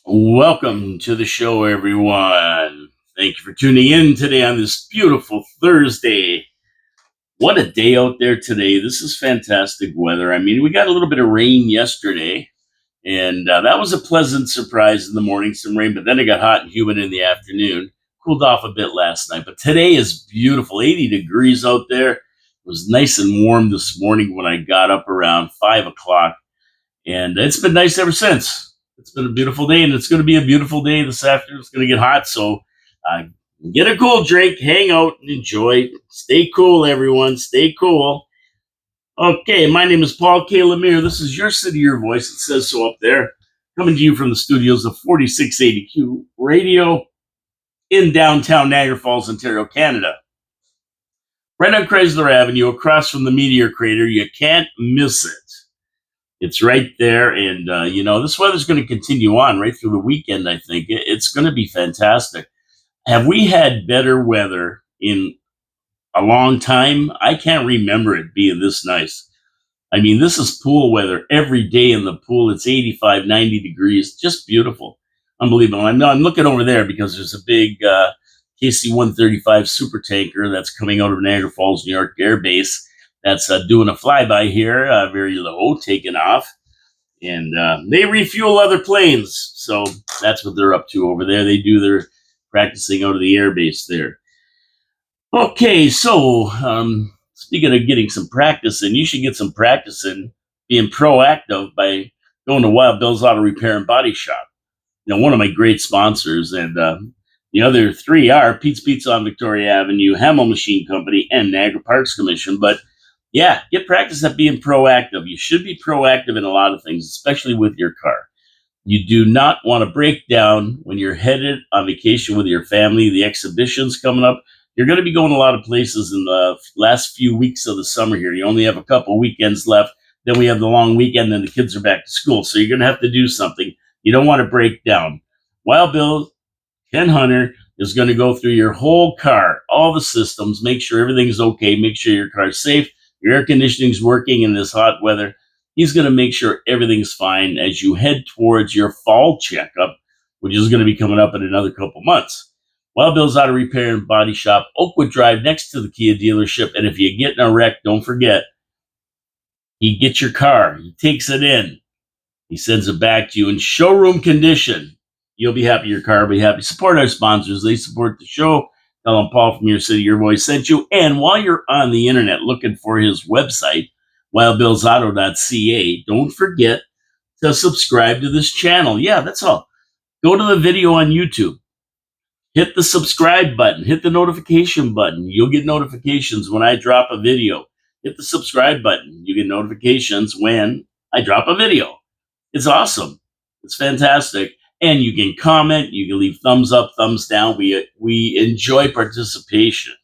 Welcome to the show, everyone. Thank you for tuning in today on this beautiful Thursday. What a day out there today. This is fantastic weather. I mean, we got a little bit of rain yesterday, and that was a pleasant surprise in the morning, some rain, but then it got hot and humid in the afternoon. Cooled off a bit last night, but today is beautiful. 80 degrees out there. It was nice and warm this morning when I got up around 5 o'clock, and it's been nice ever since. It's been a beautiful day, and it's going to be a beautiful day this afternoon. It's going to get hot, so uh, get a cool drink, hang out, and enjoy. Stay cool, everyone. Stay cool. Okay, my name is Paul K. Lemire. This is your city, your voice. It says so up there. Coming to you from the studios of 4680Q Radio in downtown Niagara Falls, Ontario, Canada. Right on Chrysler Avenue, across from the meteor crater. You can't miss it. It's right there, and this weather's going to continue on right through the weekend. I think it's going to be fantastic. Have we had better weather in a long time? I can't remember it being this nice. I mean, this is pool weather every day in the pool. It's 85, 90 degrees, just beautiful, unbelievable. I'm looking over there because there's a big KC-135 super tanker that's coming out of Niagara Falls, New York Air Base. That's doing a flyby here, very low, taking off. And they refuel other planes. So that's what they're up to over there. They do their practicing out of the air base there. Okay, so speaking of getting some practice in, you should get some practice in being proactive by going to Wild Bill's Auto Repair and Body Shop. One of my great sponsors, and the other three are Pete's Pizza on Victoria Avenue, Hamel Machine Company, and Niagara Parks Commission. But yeah, get practice at being proactive. You should be proactive in a lot of things, especially with your car. You do not want to break down when you're headed on vacation with your family. The exhibition's coming up. You're going to be going a lot of places in the last few weeks of the summer here. You only have a couple weekends left. Then we have the long weekend, and the kids are back to school. So you're going to have to do something. You don't want to break down. Wild Bill, Ken Hunter, is going to go through your whole car, all the systems, make sure everything's okay, make sure your car's safe, your air conditioning's working in this hot weather. He's going to make sure everything's fine as you head towards your fall checkup, which is going to be coming up in another couple months. Wild Bill's Auto Repair and Body Shop, Oakwood Drive, next to the Kia dealership. And if you get in a wreck, don't forget, he gets your car, he takes it in, he sends it back to you in showroom condition. You'll be happy, your car will be happy. Support our sponsors. They support the show. Tell them Paul from your city, your voice sent you. And while you're on the internet looking for his website, wildbillsauto.ca, don't forget to subscribe to this channel. Yeah, that's all. Go to the video on YouTube. Hit the subscribe button. Hit the notification button. You'll get notifications when I drop a video. Hit the subscribe button. You get notifications when I drop a video. It's awesome. It's fantastic. And you can comment. You can leave thumbs up, thumbs down. We enjoy participation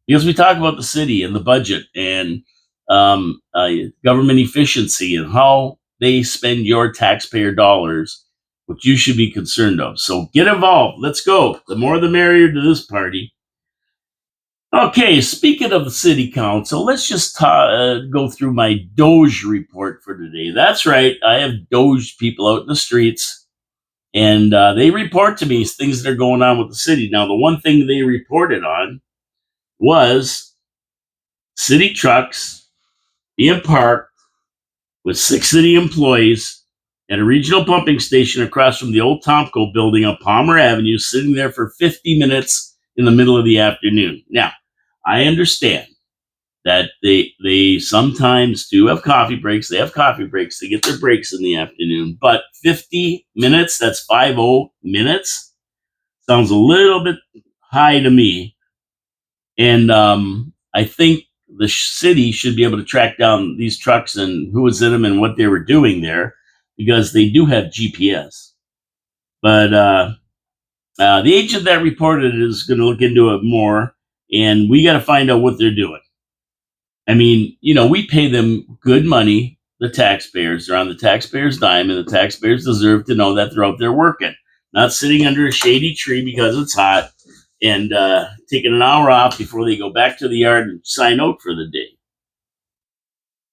because we talk about the city and the budget and government efficiency and how they spend your taxpayer dollars, which you should be concerned of. So get involved. Let's go. The more the merrier to this party. Okay, speaking of the city council, let's just go through my Doge report for today. That's right. I have Doge people out in the streets, and they report to me things that are going on with the city. Now, the one thing they reported on was city trucks being parked with 6 city employees at a regional pumping station across from the old Tomco building on Palmer Avenue, sitting there for 50 minutes in the middle of the afternoon. Now, I understand that they sometimes do have coffee breaks. They have coffee breaks. They get their breaks in the afternoon. But 50 minutes, that's 50 minutes, sounds a little bit high to me. And I think the city should be able to track down these trucks and who was in them and what they were doing there, because they do have GPS. But the agent that reported it is going to look into it more, and we got to find out what they're doing. I mean, we pay them good money, the taxpayers. They're on the taxpayers' dime, and the taxpayers deserve to know that they're out there working, not sitting under a shady tree because it's hot and taking an hour off before they go back to the yard and sign out for the day.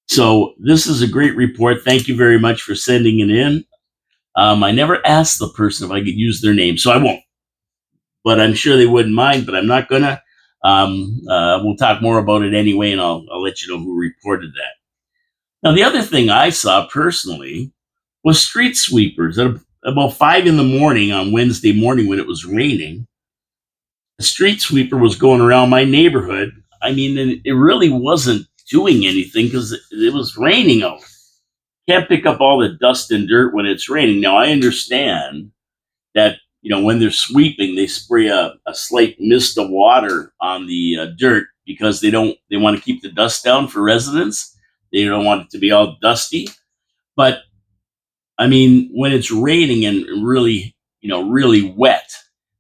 So this is a great report. Thank you very much for sending it in. I never asked the person if I could use their name, so I won't. But I'm sure they wouldn't mind, but I'm not going to. We'll talk more about it anyway, and I'll let you know who reported that. Now, the other thing I saw personally was street sweepers. At about 5 in the morning on Wednesday morning when it was raining, a street sweeper was going around my neighborhood. I mean, and it really wasn't doing anything because it was raining out. Can't pick up all the dust and dirt when it's raining. Now, I understand that when they're sweeping, they spray a slight mist of water on the dirt because they want to keep the dust down for residents. They don't want it to be all dusty. But I mean, when it's raining and really, really wet,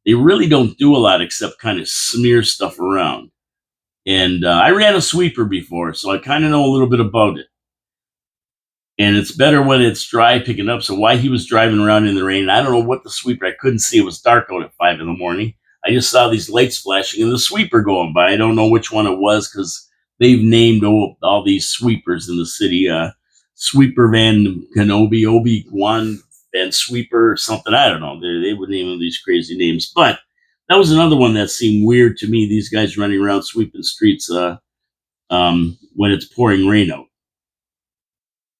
they really don't do a lot except kind of smear stuff around. And I ran a sweeper before, so I kind of know a little bit about it. And it's better when it's dry picking up. So why he was driving around in the rain, I don't know what the sweeper, I couldn't see. It was dark out at 5 in the morning. I just saw these lights flashing and the sweeper going by. I don't know which one it was because they've named all these sweepers in the city. Sweeper Van Kenobi, Obi-Wan Van Sweeper or something. I don't know. They would name them these crazy names. But that was another one that seemed weird to me. These guys running around sweeping streets when it's pouring rain out.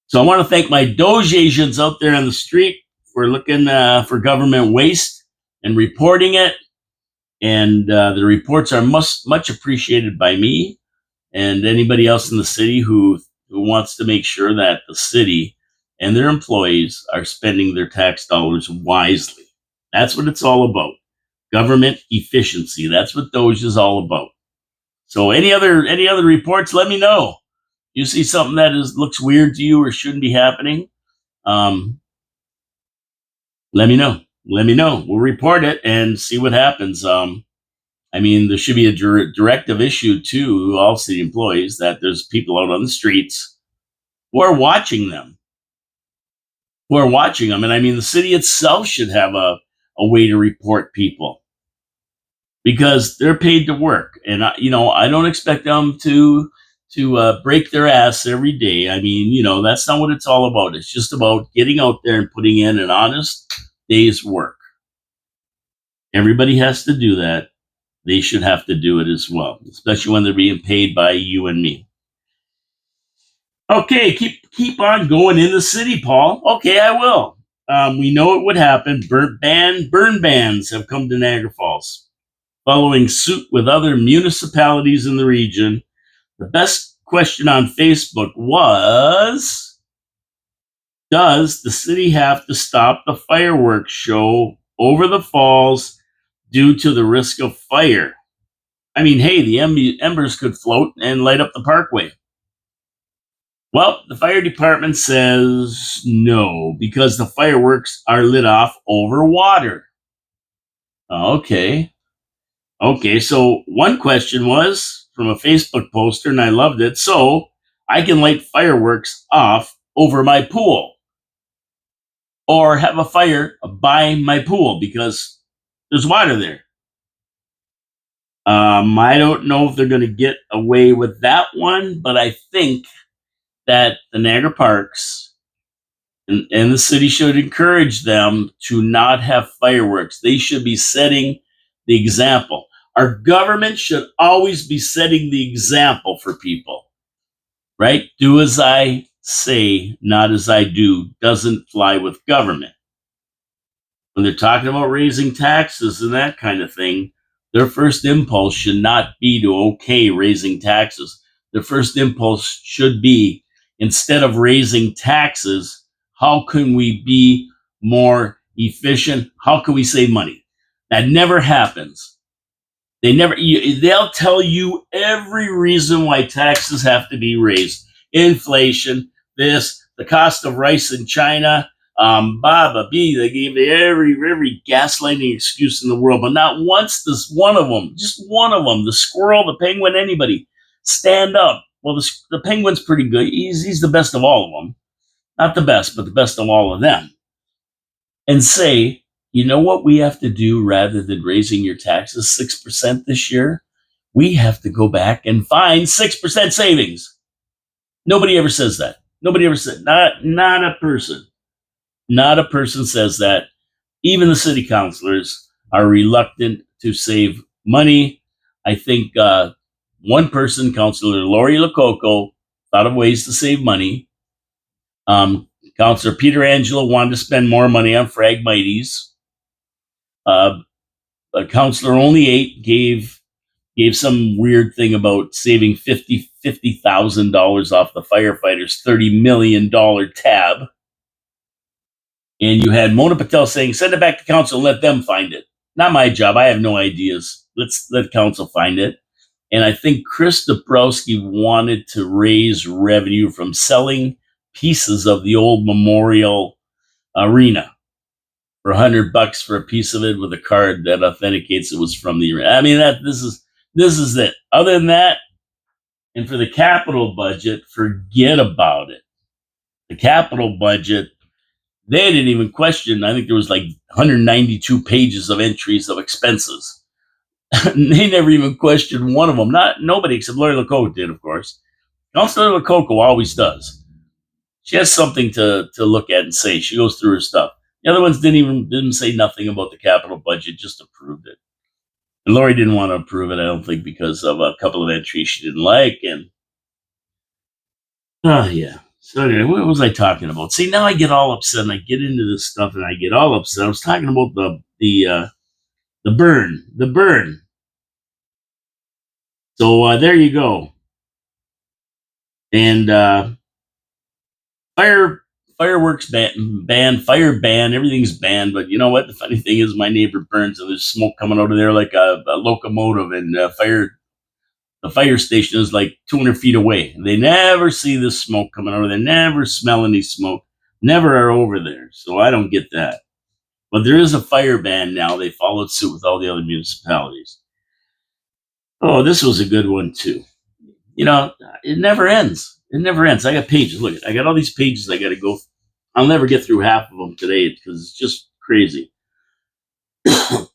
So I want to thank my Doge agents out there on the street for looking for government waste and reporting it. And the reports are much appreciated by me and anybody else in the city who wants to make sure that the city and their employees are spending their tax dollars wisely. That's what it's all about. Government efficiency. That's what Doge is all about. So any other reports, let me know. You see something that looks weird to you or shouldn't be happening, let me know. Let me know. We'll report it and see what happens. I mean, there should be a directive issued to all city employees that there's people out on the streets who are watching them. And I mean, the city itself should have a way to report people because they're paid to work. And, I don't expect them to break their ass every day. I mean, that's not what it's all about. It's just about getting out there and putting in an honest day's work. Everybody has to do that. They should have to do it as well, especially when they're being paid by you and me. Okay, keep on going in the city, Paul. Okay, I will. We know it would happen. Burn bans have come to Niagara Falls, following suit with other municipalities in the region. The best question on Facebook was, does the city have to stop the fireworks show over the falls due to the risk of fire? I mean, hey, the embers could float and light up the parkway. Well, the fire department says no, because the fireworks are lit off over water. Okay. So one question was from a Facebook poster, and I loved it. So I can light fireworks off over my pool or have a fire by my pool because there's water there. I don't know if they're going to get away with that one, but I think that the Niagara Parks and the city should encourage them to not have fireworks. They should be setting the example. Our government should always be setting the example for people, right? Do as I say, not as I do, doesn't fly with government. When they're talking about raising taxes and that kind of thing, their first impulse should not be to okay raising taxes. Their first impulse should be, instead of raising taxes, how can we be more efficient? How can we save money? That never happens. They'll tell you every reason why taxes have to be raised. Inflation, the cost of rice in China, Baba B. They gave every gaslighting excuse in the world, but not once does one of them, just one of them, the squirrel, the penguin, anybody, stand up. Well, the penguin's pretty good. He's the best of all of them. Not the best, but the best of all of them. And say, you know what we have to do rather than raising your taxes 6% this year? We have to go back and find 6% savings. Nobody ever says that. Nobody ever said, not a person. Not a person says that. Even the city councilors are reluctant to save money. I think one person, Councilor Lori Lococo, thought of ways to save money. Councilor Peter Angelo wanted to spend more money on Fragmites. Uh, Councilor Only Eight gave some weird thing about saving $50,000 off the firefighters' $30 million tab. And you had Mona Patel saying, send it back to council and let them find it. Not my job. I have no ideas. Let's let council find it. And I think Chris Dabrowski wanted to raise revenue from selling pieces of the old Memorial Arena for $100 for a piece of it with a card that authenticates it was from the arena. I mean, this is it. Other than that, and for the capital budget, forget about it. The capital budget, they didn't even question. I think there was like 192 pages of entries of expenses. They never even questioned one of them. Nobody except Lori Lococo did, of course. Councilor Lococo always does. She has something to look at and say. She goes through her stuff. The other ones didn't say nothing about the capital budget, just approved it. And Lori didn't want to approve it, I don't think, because of a couple of entries she didn't like. And yeah. So anyway, what was I talking about? See, now I get all upset and I get into this stuff and I get all upset. I was talking about the burn. So there you go. And fireworks ban, fire ban, everything's banned. But you know what? The funny thing is, my neighbor burns and there's smoke coming out of there like a locomotive, and the fire station is like 200 feet away. They never see this smoke coming over there, never smell any smoke, never are over there. So I don't get that. But there is a fire ban now. They followed suit with all the other municipalities. Oh, this was a good one too. You know, it never ends. It never ends. I got pages. Look, I got all these pages I got to go. I'll never get through half of them today because it's just crazy. The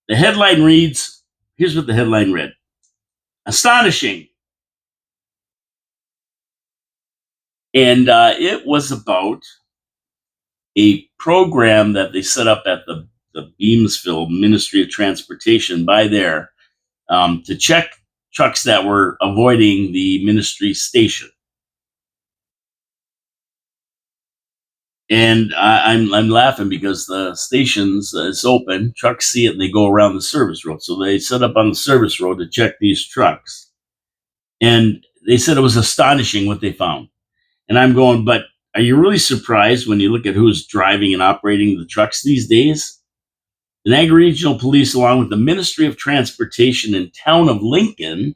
headline reads, here's what the headline read. Astonishing. And it was about a program that they set up at the Beamsville Ministry of Transportation by there to check trucks that were avoiding the ministry station. And I'm laughing because the stations is open, trucks see it, and they go around the service road. So they set up on the service road to check these trucks. And they said it was astonishing what they found. And I'm going, but are you really surprised when you look at who's driving and operating the trucks these days? The Niagara Regional Police, along with the Ministry of Transportation and Town of Lincoln,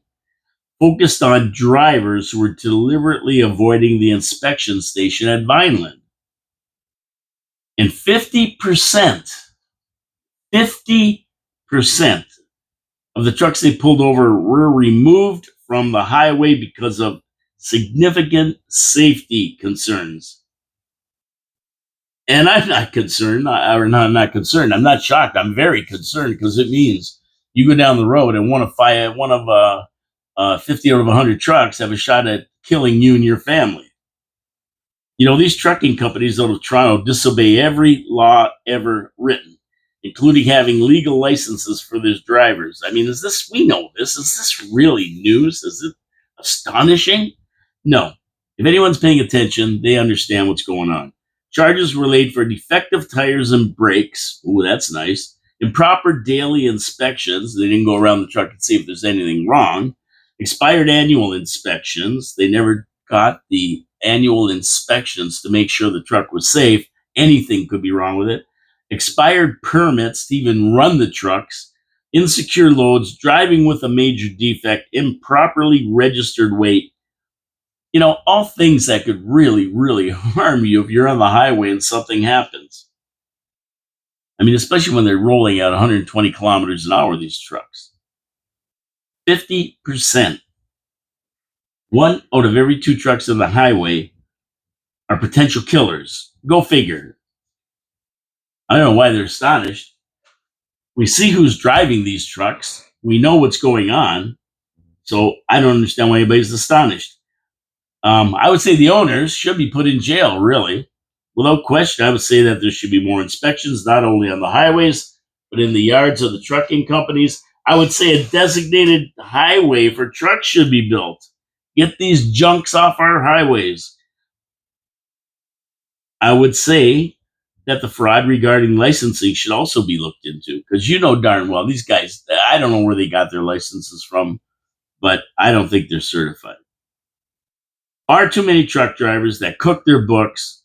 focused on drivers who were deliberately avoiding the inspection station at Vineland. And 50% of the trucks they pulled over were removed from the highway because of significant safety concerns. And I'm not concerned, or not concerned. I'm not shocked. I'm very concerned because it means you go down the road and one of 50 out of 100 trucks have a shot at killing you and your family. You know, these trucking companies out of Toronto disobey every law ever written, including having legal licenses for their drivers. I mean, we know this. Is this really news? Is it astonishing? No. If anyone's paying attention, they understand what's going on. Charges were laid for defective tires and brakes. Ooh, that's nice. Improper daily inspections. They didn't go around the truck and see if there's anything wrong. Expired annual inspections. They never got the annual inspections to make sure the truck was safe. Anything could be wrong with it. Expired permits to even run the trucks. Insecure loads, driving with a major defect, improperly registered weight. You know, all things that could really, really harm you if you're on the highway and something happens. I mean, especially when they're rolling at 120 kilometers an hour, these trucks. 50%. 1 out of every 2 trucks on the highway are potential killers. Go figure. I don't know why they're astonished. We see who's driving these trucks. We know what's going on. So I don't understand why anybody's astonished. I would say the owners should be put in jail, really. Without question, I would say that there should be more inspections, not only on the highways, but in the yards of the trucking companies. I would say a designated highway for trucks should be built. Get these junks off our highways. I would say that the fraud regarding licensing should also be looked into because you know darn well these guys, I don't know where they got their licenses from, but I don't think they're certified. Far too many truck drivers that cook their books,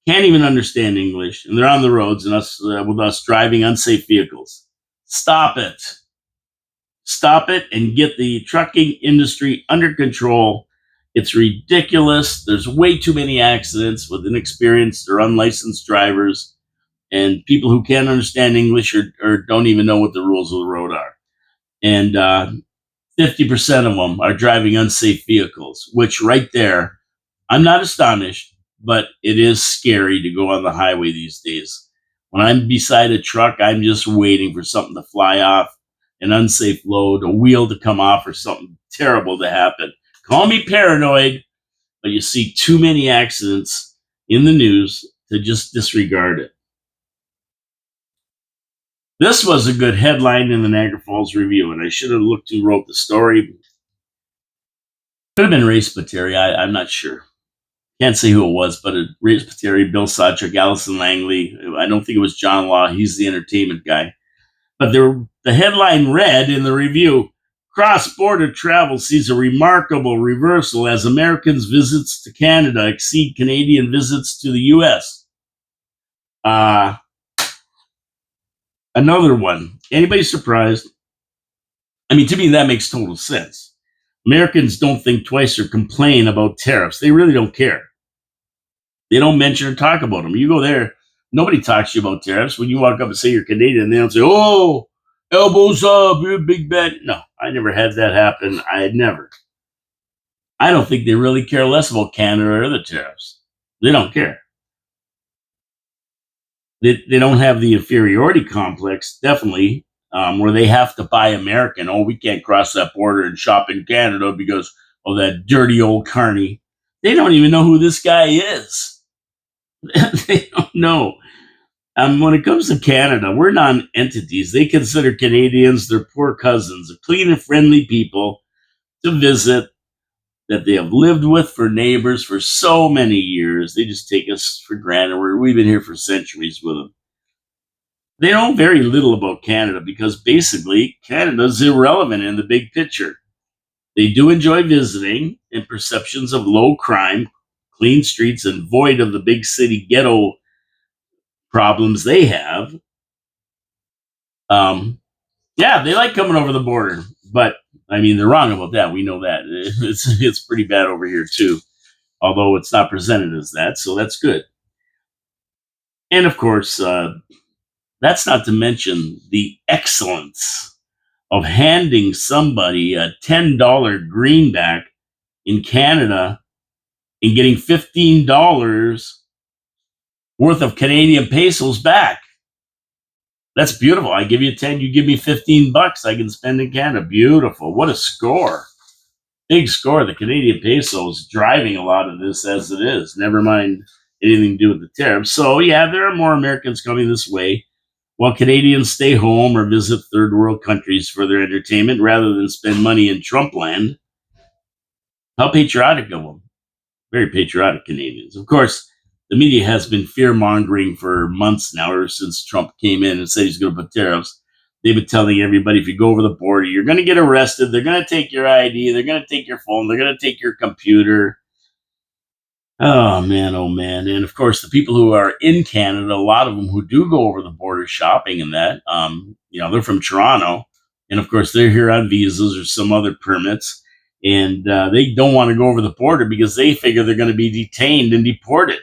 can't even understand English, and they're on the roads and us with us driving unsafe vehicles. Stop it. Stop it and get the trucking industry under control. It's ridiculous. There's way too many accidents with inexperienced or unlicensed drivers and people who can't understand English or don't even know what the rules of the road are. And 50% of them are driving unsafe vehicles, which right there, I'm not astonished, but it is scary to go on the highway these days. When I'm beside a truck, I'm just waiting for something to fly off, an unsafe load, a wheel to come off, or something terrible to happen. Call me paranoid, but you see too many accidents in the news to just disregard it. This was a good headline in the Niagara Falls Review, and I should have looked who wrote the story. Could have been Ray Spiteri. I'm not sure. Can't say who it was, but Ray Spiteri, Bill Sawchuk, Allison Langley. I don't think it was John Law. He's the entertainment guy. But the headline read in the review, cross-border travel sees a remarkable reversal as Americans' visits to Canada exceed Canadian visits to the U.S. Uh, Another one. Anybody surprised? I mean, to me, that makes total sense. Americans don't think twice or complain about tariffs. They really don't care. They don't mention or talk about them. You go there, nobody talks to you about tariffs. When you walk up and say you're Canadian, they don't say, "Oh, elbows up, you're a big bad." No, I never had that happen. I had never. I don't think they really care less about Canada or other tariffs. They don't care. They don't have the inferiority complex, definitely, where they have to buy American. Oh, we can't cross that border and shop in Canada because of that dirty old carney. They don't even know who this guy is. They don't know. When it comes to Canada, we're non entities. They consider Canadians their poor cousins, clean and friendly people to visit that they have lived with for neighbors for so many years. They just take us for granted. We've been here for centuries with them. They know very little about Canada because basically Canada's irrelevant in the big picture. They do enjoy visiting, and perceptions of low crime, clean streets, and void of the big city ghetto problems they have. Um, yeah, they like coming over the border, but I mean they're wrong about that. We know that it's pretty bad over here too, although it's not presented as that, so that's good. And of course, that's not to mention the excellence of handing somebody a $10 greenback in Canada and getting $15 worth of Canadian pesos back. That's beautiful. I give you 10, you give me $15 I can spend in Canada. Beautiful. What a score. Big score. The Canadian peso is driving a lot of this as it is. Never mind anything to do with the tariffs. So, yeah, there are more Americans coming this way while Canadians stay home or visit third world countries for their entertainment rather than spend money in Trump land. How patriotic of them. Very patriotic Canadians. Of course, the media has been fear mongering for months now, ever since Trump came in and said he's going to put tariffs. They've been telling everybody if you go over the border, you're going to get arrested. They're going to take your ID. They're going to take your phone. They're going to take your computer. Oh man, oh man. And of course, the people who are in Canada, a lot of them who do go over the border shopping and that, they're from Toronto. And of course, they're here on visas or some other permits. And they don't want to go over the border because they figure they're going to be detained and deported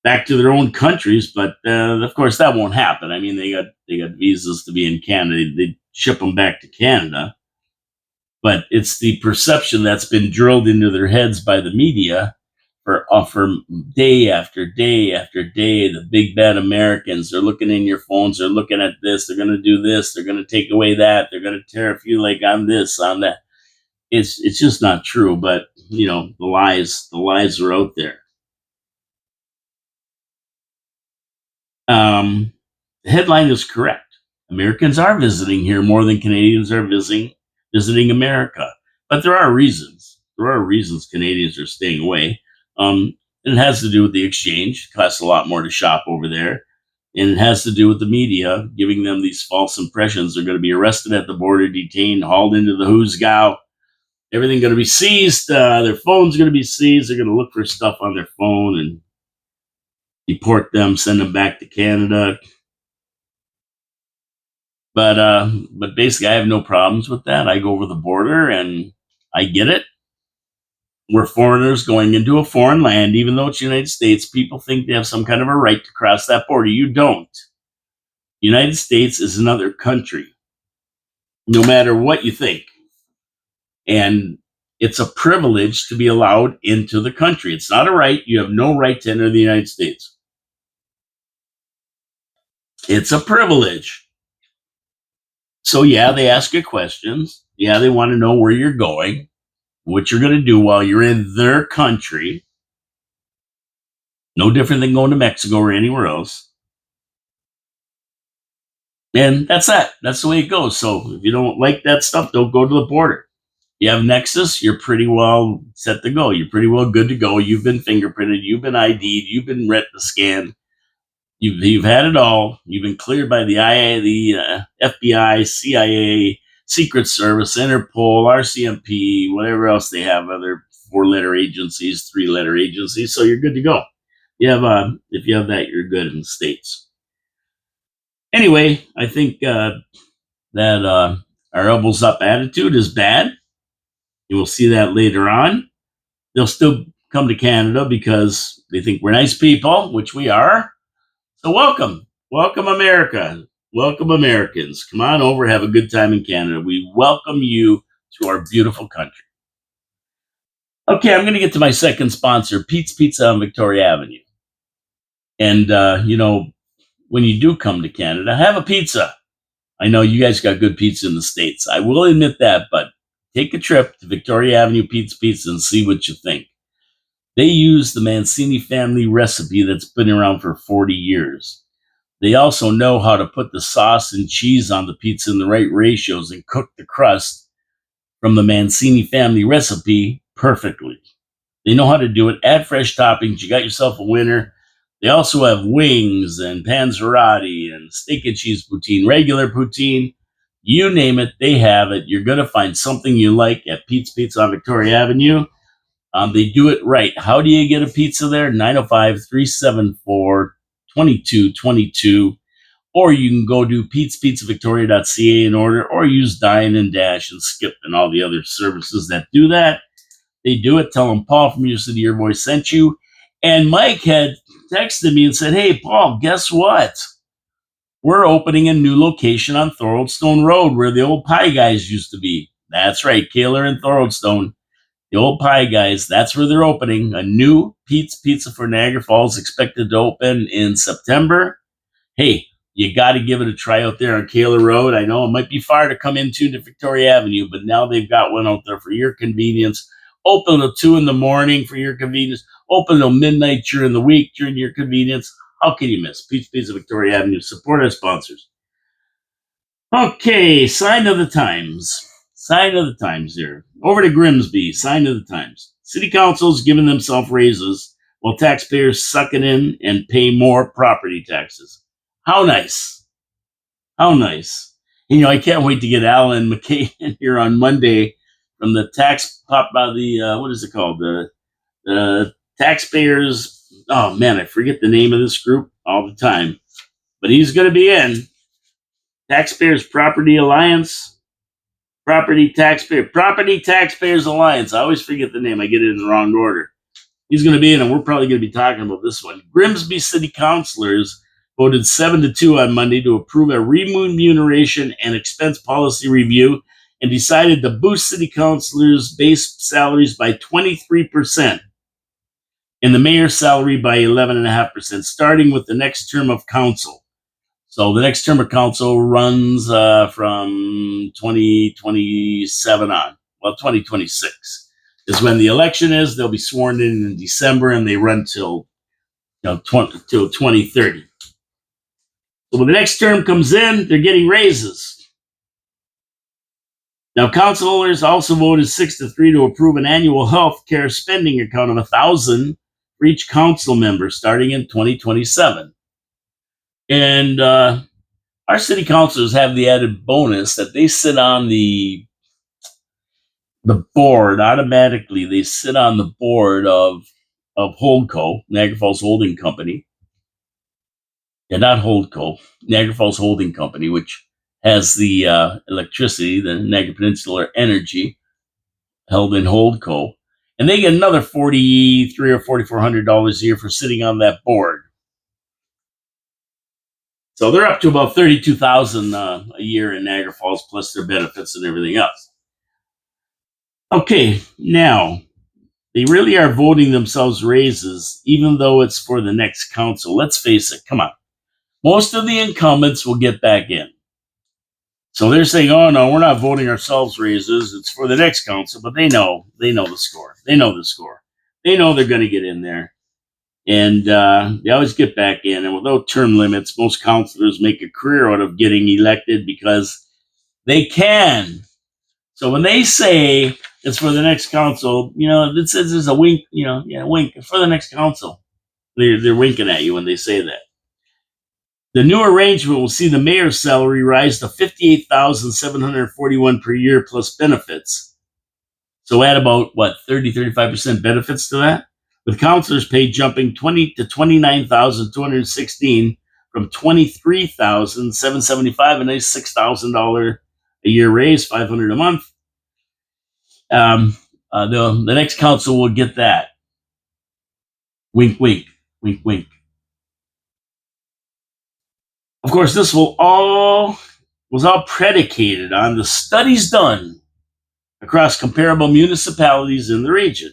back to their own countries. But of course, that won't happen. I mean, they got visas to be in Canada. They ship them back to Canada. But it's the perception that's been drilled into their heads by the media for day after day after day. The big bad Americans, they're looking in your phones, they're looking at this, they're going to do this, they're going to take away that, they're going to tariff you like on this, on that. It's just not true. But the lies are out there. The headline is correct. Americans are visiting here more than Canadians are visiting America. But there are reasons. There are reasons Canadians are staying away. And it has to do with the exchange. It costs a lot more to shop over there. And it has to do with the media giving them these false impressions. They're going to be arrested at the border, detained, hauled into the Hoosgow. Everything going to be seized. Their phone's going to be seized. They're going to look for stuff on their phone and deport them, send them back to Canada. But basically, I have no problems with that. I go over the border and I get it. We're foreigners going into a foreign land, even though it's the United States. People think they have some kind of a right to cross that border. You don't. The United States is another country, no matter what you think. And it's a privilege to be allowed into the country. It's not a right. You have no right to enter the United States. It's a privilege. So, yeah, they ask you questions. Yeah, they want to know where you're going, what you're going to do while you're in their country. No different than going to Mexico or anywhere else. And that's that. That's the way it goes. So if you don't like that stuff, don't go to the border. You have Nexus, you're pretty well set to go. You're pretty well good to go. You've been fingerprinted, you've been ID'd, you've been retina scanned. You've had it all. You've been cleared by the FBI, CIA, Secret Service, Interpol, RCMP, whatever else they have, other 4-letter agencies, 3-letter agencies. So you're good to go. If you have that, you're good in the States. Anyway, I think that our elbows up attitude is bad. You will see that later on. They'll still come to Canada because they think we're nice people, which we are. So welcome. Welcome, America. Welcome, Americans. Come on over, have a good time in Canada. We welcome you to our beautiful country. Okay, I'm going to get to my second sponsor, Pete's Pizza on Victoria Avenue. And, when you do come to Canada, have a pizza. I know you guys got good pizza in the States. I will admit that, but take a trip to Victoria Avenue Pete's Pizza and see what you think. They use the Mancini family recipe that's been around for 40 years. They also know how to put the sauce and cheese on the pizza in the right ratios and cook the crust from the Mancini family recipe perfectly. They know how to do it. Add fresh toppings. You got yourself a winner. They also have wings and panzerotti and steak and cheese poutine, regular poutine. You name it, they have it. You're going to find something you like at Pete's Pizza on Victoria Avenue. They do it right. How do you get a pizza there? 905-374-2222. Or you can go to petespizzavictoria.ca and order, or use Dine and Dash and Skip and all the other services that do that. They do it. Tell them Paul from Your City Your Voice sent you. And Mike had texted me and said, "Hey, Paul, guess what? We're opening a new location on Thoroldstone Road where the old Pie Guys used to be." That's right, Kaler and Thoroldstone. The old Pie Guys, that's where they're opening. A new Pete's Pizza for Niagara Falls expected to open in September. Hey, you got to give it a try out there on Kaler Road. I know it might be far to come into to Victoria Avenue, but now they've got one out there for your convenience. Open till 2 in the morning for your convenience. Open till midnight during the week during your convenience. How can you miss? Pete's Pizza, Victoria Avenue. Support our sponsors. Okay, sign of the times. Sign of the times here. Over to Grimsby. Sign of the times. City council's giving themselves raises while taxpayers suck it in and pay more property taxes. How nice. How nice. I can't wait to get Alan McKay in here on Monday from the what is it called? The taxpayers. Oh man, I forget the name of this group all the time, but he's going to be in. Taxpayers Property Alliance, Property Taxpayers Alliance. I always forget the name. I get it in the wrong order. He's going to be in, and we're probably going to be talking about this one. Grimsby City Councilors voted 7-2 on Monday to approve a remuneration and expense policy review and decided to boost city councilors' base salaries by 23% and the mayor's salary by 11.5%, starting with the next term of council. So the next term of council runs from 2027 on. Well, 2026 is when the election is. They'll be sworn in December, and they run till 2030. So when the next term comes in, they're getting raises. Now, councilors also voted 6-3 to approve an annual health care spending account of $1,000 for each council member starting in 2027. And our city councilors have the added bonus that they sit on the board automatically. They sit on the board of Holdco, Niagara Falls Holding Company. Yeah, not Holdco, Niagara Falls Holding Company, which has the electricity, the Niagara Peninsula Energy, held in Holdco, and they get another $4,300 or $4,400 a year for sitting on that board. So they're up to about $32,000 a year in Niagara Falls, plus their benefits and everything else. Okay, now they really are voting themselves raises, even though it's for the next council. Let's face it. Come on, most of the incumbents will get back in. So they're saying, "Oh no, we're not voting ourselves raises. It's for the next council." But they know the score. They know the score. They know they're going to get in there, and they always get back in. And without term limits, most councilors make a career out of getting elected because they can. So when they say it's for the next council, it says there's a wink. Wink. It's for the next council. They're winking at you when they say that. The new arrangement will see the mayor's salary rise to $58,741 per year plus benefits. So add about 30-35% benefits to that, with councilors' pay jumping $20,000 to $29,216 from $23,775, a nice $6,000 a year raise, $500 a month. The next council will get that. Wink, wink, wink, wink. Of course, this was all predicated on the studies done across comparable municipalities in the region,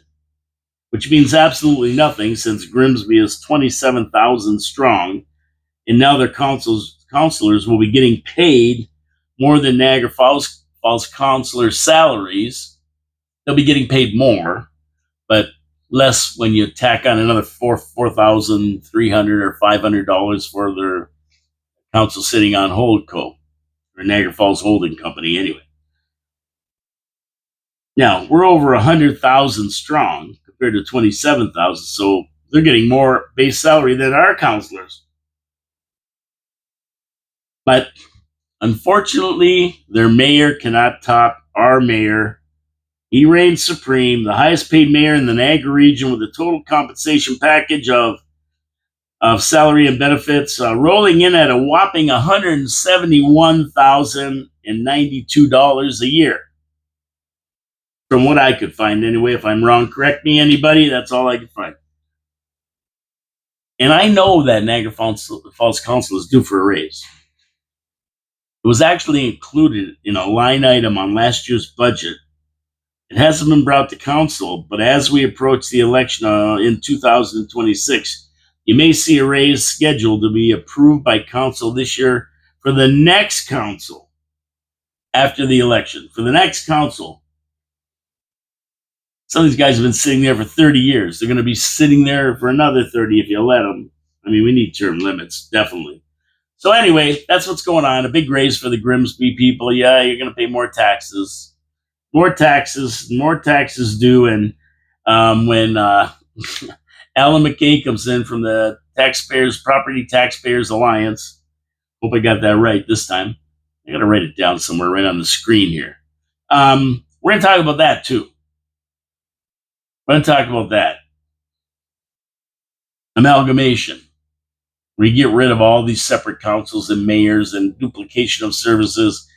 which means absolutely nothing since Grimsby is 27,000 strong, and now their councilors will be getting paid more than Niagara Falls councilors' salaries. They'll be getting paid more, but less when you tack on another $4,300 or $500 for their council sitting on Holdco, or Niagara Falls Holding Company anyway. Now, we're over 100,000 strong compared to 27,000, so they're getting more base salary than our councilors. But unfortunately, their mayor cannot top our mayor. He reigns supreme, the highest paid mayor in the Niagara region, with a total compensation package of salary and benefits rolling in at a whopping $171,092 a year. From what I could find anyway. If I'm wrong, correct me, anybody. That's all I could find. And I know that Niagara Falls Council is due for a raise. It was actually included in a line item on last year's budget. It hasn't been brought to council, but as we approach the election in 2026, you may see a raise scheduled to be approved by council this year for the next council after the election. For the next council. Some of these guys have been sitting there for 30 years. They're going to be sitting there for another 30 if you let them. I mean, we need term limits, definitely. So anyway, that's what's going on. A big raise for the Grimsby people. Yeah, you're going to pay more taxes. More taxes due. And when Alan McKay comes in from the Property Taxpayers Alliance, hope I got that right this time. I got to write it down somewhere right on the screen here. We're going to talk about that too. We're going to talk about that. Amalgamation. We get rid of all these separate councils and mayors and duplication of services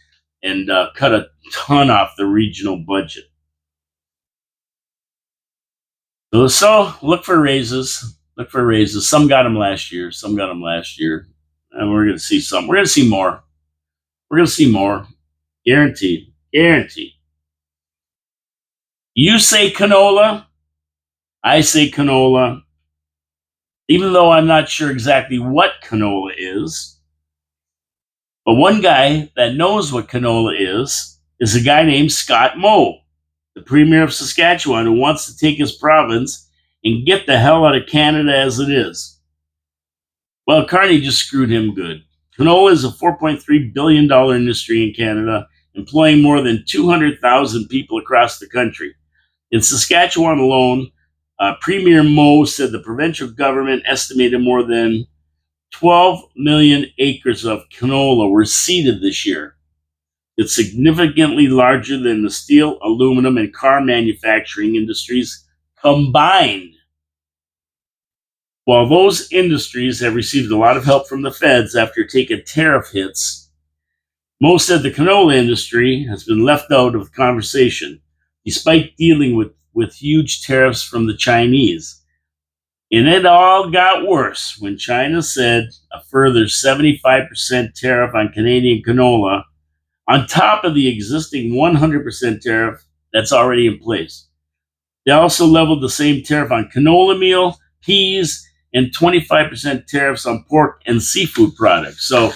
and cut a ton off the regional budget. So look for raises. Some got them last year. And we're going to see some. We're going to see more. Guaranteed. You say canola. I say canola. Even though I'm not sure exactly what canola is. But one guy that knows what canola is a guy named Scott Moe, the Premier of Saskatchewan, who wants to take his province and get the hell out of Canada as it is. Well, Carney just screwed him good. Canola is a $4.3 billion industry in Canada, employing more than 200,000 people across the country. In Saskatchewan alone, Premier Moe said the provincial government estimated more than 12 million acres of canola were seeded this year. It's significantly larger than the steel, aluminum, and car manufacturing industries combined. While those industries have received a lot of help from the feds after taking tariff hits, most said the canola industry has been left out of the conversation, despite dealing with huge tariffs from the Chinese. And it all got worse when China said a further 75% tariff on Canadian canola on top of the existing 100% tariff that's already in place. They also leveled the same tariff on canola meal, peas, and 25% tariffs on pork and seafood products. So,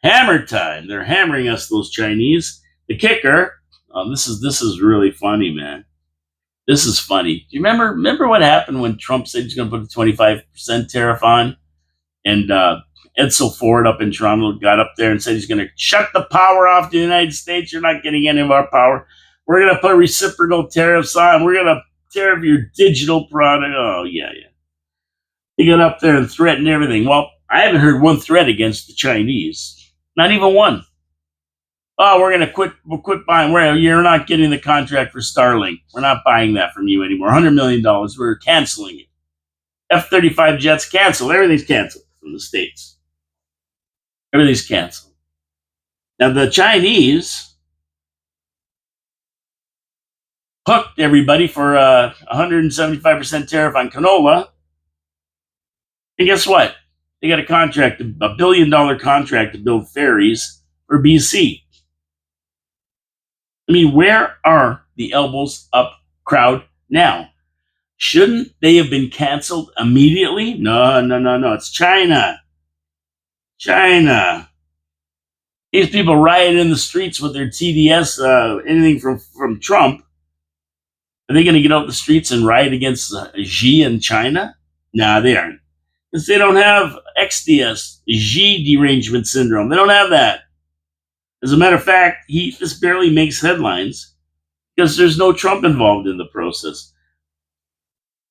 hammer time. They're hammering us, those Chinese. The kicker, this is really funny, man. This is funny. Do you remember what happened when Trump said he's going to put a 25% tariff on? And Edsel Ford up in Toronto got up there and said he's going to shut the power off to the United States. You're not getting any of our power. We're going to put reciprocal tariffs on. We're going to tariff your digital product. Oh, yeah. He got up there and threatened everything. Well, I haven't heard one threat against the Chinese. Not even one. Oh, we're going to quit buying. You're not getting the contract for Starlink. We're not buying that from you anymore. $100 million. We're canceling it. F-35 jets canceled. Everything's canceled from the States. Everything's canceled. Now, the Chinese hooked everybody for a 175% tariff on canola. And guess what? They got a contract, a $1 billion contract to build ferries for BC. I mean, where are the elbows up crowd now? Shouldn't they have been canceled immediately? No. It's China. These people riot in the streets with their TDS, anything from Trump. Are they going to get out the streets and riot against Xi in China? Nah, they aren't. Because they don't have XDS, Xi derangement syndrome. They don't have that. As a matter of fact, this barely makes headlines because there's no Trump involved in the process.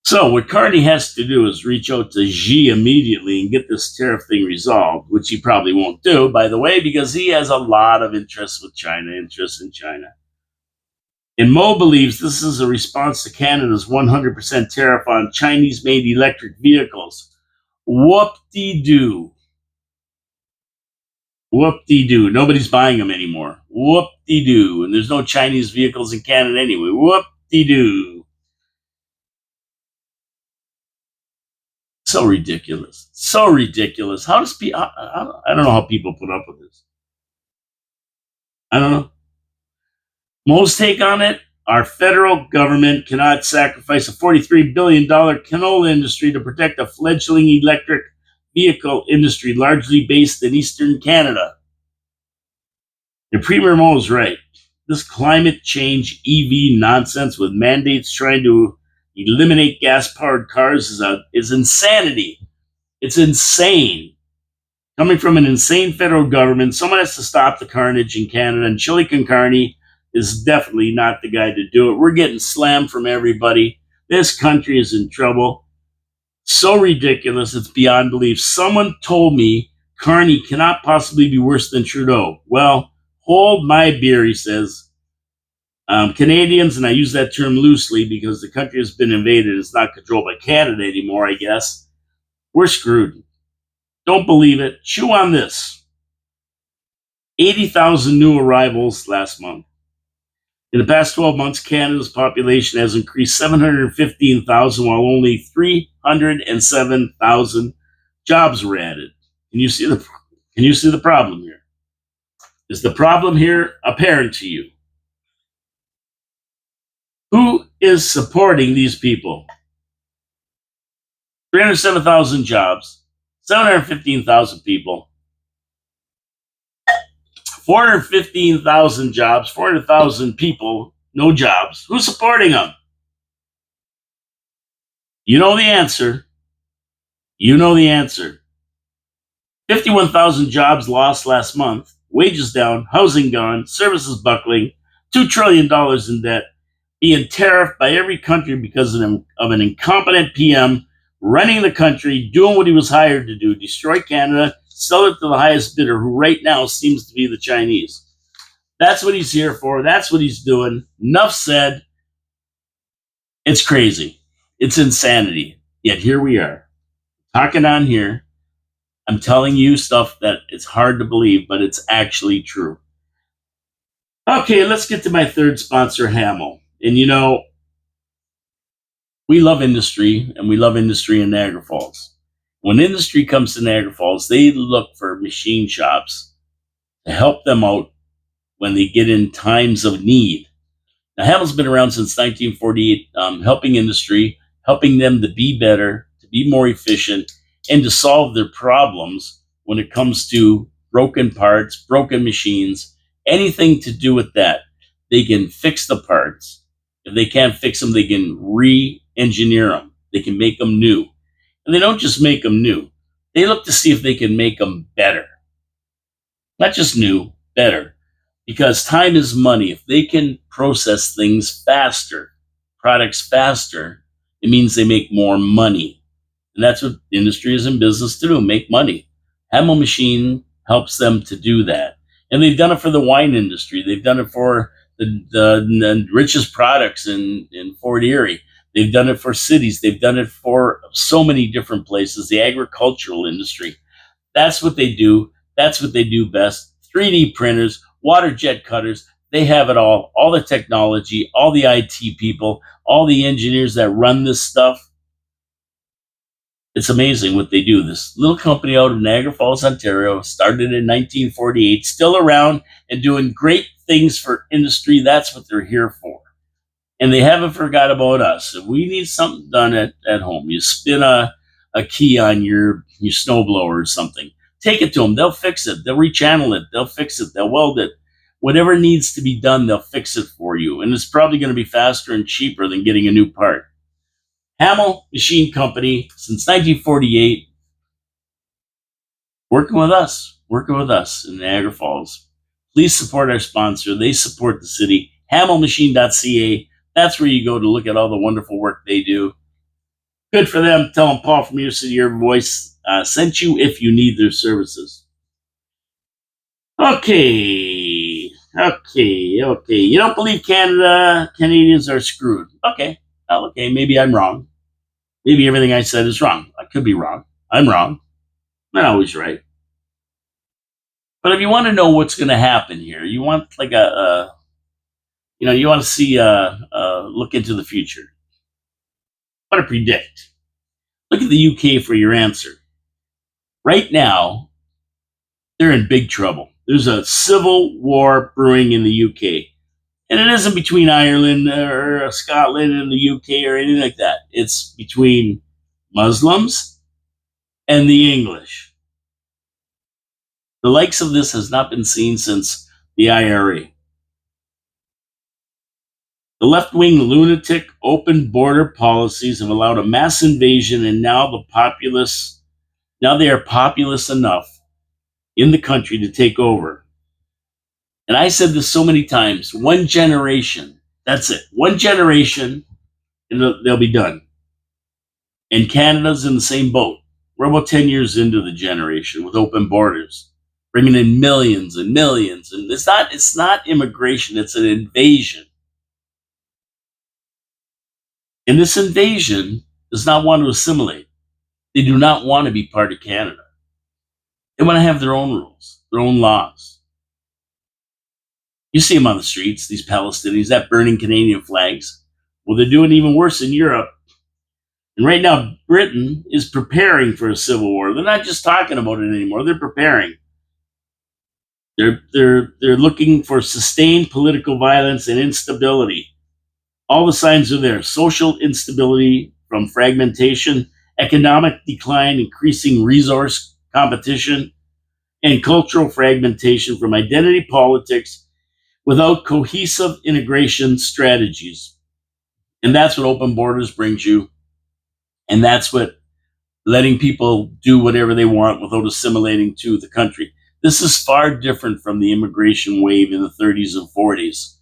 So what Carney has to do is reach out to Xi immediately and get this tariff thing resolved, which he probably won't do, by the way, because he has a lot of interest in China. And Mo believes this is a response to Canada's 100% tariff on Chinese-made electric vehicles. Whoop-de-doo. Whoop-de-doo. Nobody's buying them anymore. Whoop-de-doo. And there's no Chinese vehicles in Canada anyway. Whoop-de-doo. So ridiculous. How does I don't know how people put up with this. I don't know. Mo's take on it, our federal government cannot sacrifice a $43 billion canola industry to protect a fledgling electric vehicle industry largely based in eastern Canada. And Premier Mo is right. This climate change EV nonsense with mandates trying to eliminate gas-powered cars is insanity. It's insane. Coming from an insane federal government, someone has to stop the carnage in Canada, and Chili Con Carne is definitely not the guy to do it. We're getting slammed from everybody. This country is in trouble. So ridiculous, it's beyond belief. Someone told me Carney cannot possibly be worse than Trudeau. Well, hold my beer, he says. Canadians, and I use that term loosely because the country has been invaded. It's not controlled by Canada anymore, I guess. We're screwed. Don't believe it. Chew on this. 80,000 new arrivals last month. In the past 12 months, Canada's population has increased 715,000 while only 307,000 jobs were added. Can you see the problem here? Is the problem here apparent to you? Who is supporting these people? 307,000 jobs, 715,000 people, 415,000 jobs, 400,000 people, no jobs. Who's supporting them? You know the answer. 51,000 jobs lost last month, wages down, housing gone, services buckling, $2 trillion in debt, being tariffed by every country because of an incompetent PM running the country, doing what he was hired to do, destroy Canada, sell it to the highest bidder, who right now seems to be the Chinese. That's what he's here for. That's what he's doing. Enough said. It's crazy. It's insanity. Yet here we are, talking on here. I'm telling you stuff that it's hard to believe, but it's actually true. Okay, let's get to my third sponsor, Hamel. And we love industry, and we love industry in Niagara Falls. When industry comes to Niagara Falls, they look for machine shops to help them out when they get in times of need. Now, Hamel's been around since 1948, helping industry, helping them to be better, to be more efficient, and to solve their problems when it comes to broken parts, broken machines, anything to do with that. They can fix the parts. If they can't fix them, they can re-engineer them. They can make them new. And they don't just make them new. They look to see if they can make them better. Not just new, better. Because time is money. If they can process things faster, products faster, it means they make more money. And that's what industry is in business to do, make money. Hamel Machine helps them to do that. And they've done it for the wine industry. They've done it for the richest products in Fort Erie. They've done it for cities. They've done it for so many different places, the agricultural industry. That's what they do. That's what they do best. 3D printers, water jet cutters, they have it all the technology, all the IT people, all the engineers that run this stuff. It's amazing what they do. This little company out of Niagara Falls, Ontario, started in 1948, still around and doing great things for industry. That's what they're here for. And they haven't forgot about us. If we need something done at home, you spin a key on your snowblower or something, take it to them. They'll fix it. They'll rechannel it. They'll fix it. They'll weld it. Whatever needs to be done, they'll fix it for you. And it's probably going to be faster and cheaper than getting a new part. Hamel Machine Company, since 1948, working with us in Niagara Falls. Please support our sponsor. They support the city. HamelMachine.ca. That's where you go to look at all the wonderful work they do. Good for them. Tell them Paul from Your City, Your Voice sent you if you need their services. Okay. You don't believe Canadians are screwed. Okay. Maybe I'm wrong. Maybe everything I said is wrong. I could be wrong. I'm wrong. I'm not always right. But if you want to know what's going to happen here, you want like you want to see look into the future. I want to predict. Look at the UK for your answer. Right now, they're in big trouble. There's a civil war brewing in the UK. And it isn't between Ireland or Scotland and the UK or anything like that. It's between Muslims and the English. The likes of this has not been seen since the IRA. The left-wing lunatic open border policies have allowed a mass invasion, and now they are populous enough in the country to take over. And I said this so many times, one generation, that's it. One generation, and they'll be done. And Canada's in the same boat. We're about 10 years into the generation with open borders, bringing in millions and millions. And it's not immigration, it's an invasion. And this invasion does not want to assimilate. They do not want to be part of Canada. They want to have their own rules, their own laws. You see them on the streets, these Palestinians, that burning Canadian flags. Well, they're doing even worse in Europe. And right now, Britain is preparing for a civil war. They're not just talking about it anymore. They're preparing. They're looking for sustained political violence and instability. All the signs are there. Social instability from fragmentation, economic decline, increasing resource competition, and cultural fragmentation from identity politics without cohesive integration strategies. And that's what open borders brings you. And that's what letting people do whatever they want without assimilating to the country. This is far different from the immigration wave in the 30s and 40s.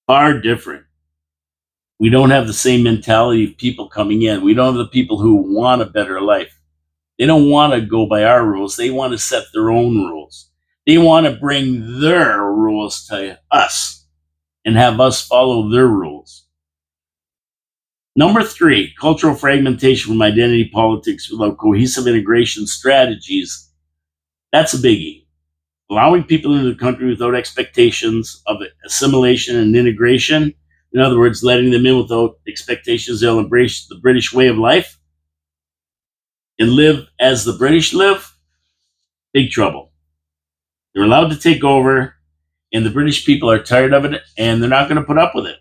Far different. We don't have the same mentality of people coming in. We don't have the people who want a better life. They don't want to go by our rules. They want to set their own rules. They want to bring their rules to us and have us follow their rules. Number three, cultural fragmentation from identity politics without cohesive integration strategies. That's a biggie. Allowing people into the country without expectations of assimilation and integration. In other words, letting them in without expectations they'll embrace the British way of life and live as the British live. Big trouble. They're allowed to take over, and the British people are tired of it, and they're not going to put up with it.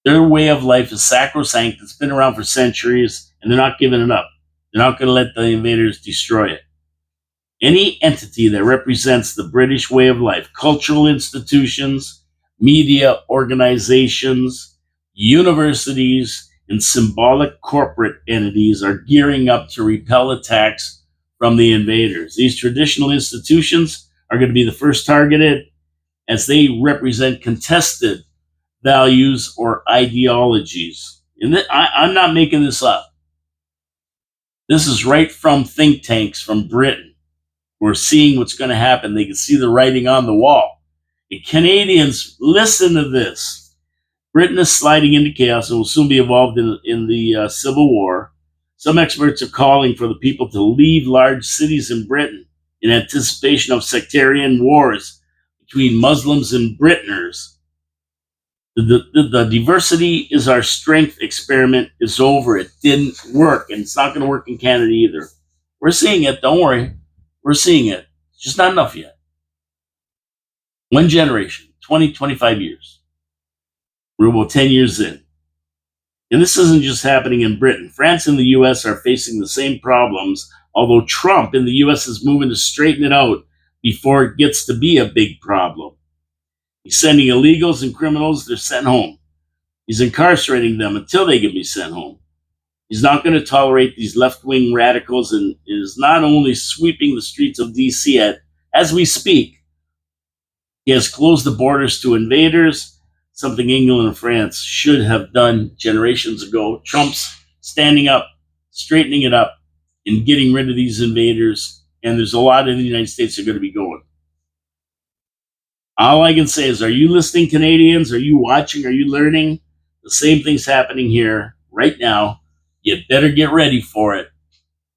Their way of life is sacrosanct. It's been around for centuries, and they're not giving it up. They're not going to let the invaders destroy it. Any entity that represents the British way of life, cultural institutions, media organizations, universities, and symbolic corporate entities are gearing up to repel attacks from the invaders. These traditional institutions are going to be the first targeted as they represent contested values or ideologies. And I'm not making this up. This is right from think tanks from Britain. We're seeing what's going to happen. They can see the writing on the wall. And Canadians, listen to this. Britain is sliding into chaos and will soon be involved in the Civil War. Some experts are calling for the people to leave large cities in Britain in anticipation of sectarian wars between Muslims and Britons. The diversity is our strength experiment is over. It didn't work, and it's not going to work in Canada either. We're seeing it. Don't worry. We're seeing it. It's just not enough yet. One generation, 20, 25 years. We're about 10 years in. And this isn't just happening in Britain. France and the US are facing the same problems, although Trump in the US is moving to straighten it out before it gets to be a big problem. He's sending illegals and criminals, they're sent home. He's incarcerating them until they can be sent home. He's not going to tolerate these left-wing radicals and is not only sweeping the streets of DC as we speak, he has closed the borders to invaders, something England and France should have done generations ago. Trump's standing up, straightening it up, and getting rid of these invaders. And there's a lot in the United States that are going to be going. All I can say is, are you listening, Canadians? Are you watching? Are you learning? The same thing's happening here right now. You better get ready for it.